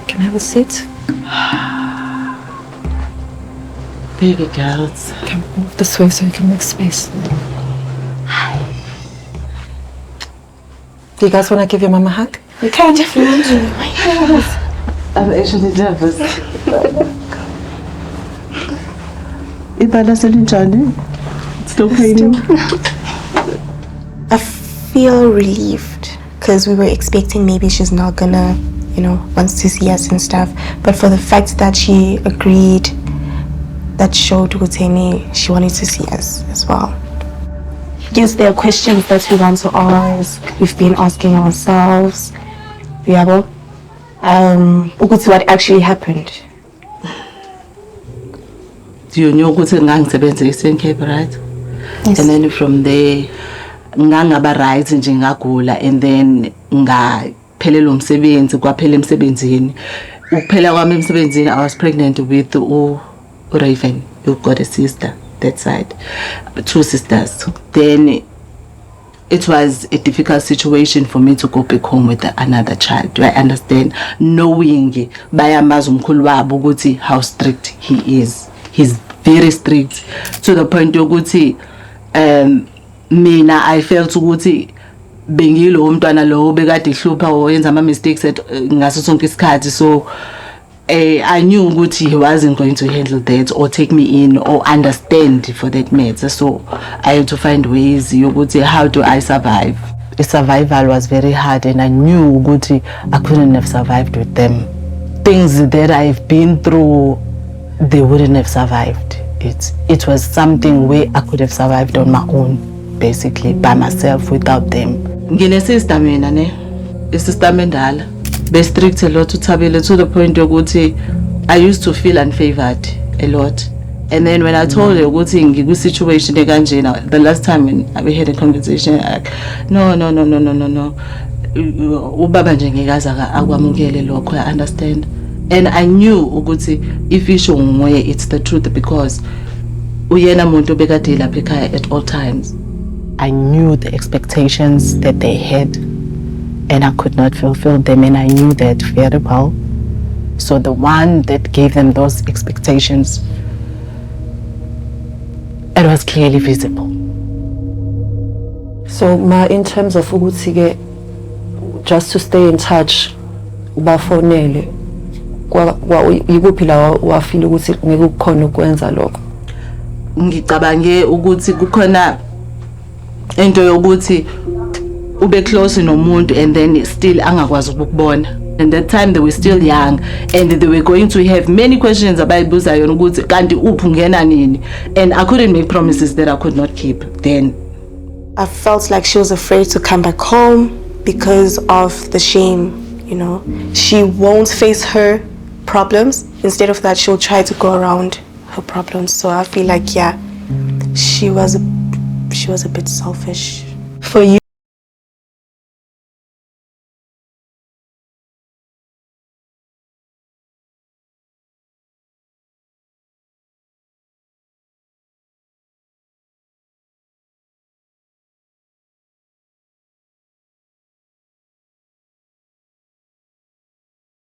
Can I have a seat? Baby girls. Come move this way so you can make space. Do you guys want to give your mom a hug? You can definitely. I'm actually nervous. It's still pain. I feel relieved because we were expecting maybe she's not gonna, wants to see us and stuff. But for the fact that she agreed, that showed Utemi she wanted to see us as well. Yes, there are questions that we want to ask. We've been asking ourselves. What actually happened? Do you know ukuthi ngangisebenza eSouthern Cape, right? Yes. And then from there ngangaba right nje ngagula and then ngaphelelwa umsebenzi kwaphela emsebenzini. Ukuphela kwami emsebenzini I was pregnant with Raven. You've got a sister that side. 2 sisters. Then it was a difficult situation for me to go back home with another child. Do I understand? Knowing bayamazi umkhulu wabo ukuthi how strict he is. He's very strict to the point ukuthi mina I felt ukuthi bengilo umntwana lo bekade ihlupha oyenza ama mistakes ngaso sonke isikhathi, so I knew ukuthi he wasn't going to handle that or take me in or understand for that matter, so I had to find ways yokuthi how do I survive. The survival was very hard and I knew ukuthi I couldn't have survived with them. Things that I've been through, they wouldn't have survived. It was something where I could have survived on my own, basically by myself without them. Ngine sister mina ne, sister mendala. Be strict a lot to Tabile to the point yokuthi I used to feel unfavored a lot. And then when I told her ukuthi ngiku situation ekanjena, the last time when we had a conversation, no. Ubaba nje ngikaza akwamukele lokho, I understand. And I knew ukuthi if isho ngoye it's the truth because uyena muntu bekade lapha ekhaya at all times. I knew the expectations that they had and I could not fulfill them, and I knew that very well. So the one that gave them those expectations, it was clearly visible. So in terms of ukuthi just to stay in touch, ubafonele yikuphi la wafila ukuthi ngeke ukukhona ukwenza lokho? Ngicabange ukuthi kukhona into yokuthi ube close nomuntu and then still angakwazi ukubona. And that time they were still young and they were going to have many questions abayibuza yona ukuthi kanti uphi ungena nini, and I couldn't make promises that I could not keep then. I felt like she was afraid to come back home because of the shame, She won't face her problems. Instead of that, she'll try to go around her problems. So I feel like, she was a bit selfish. For you.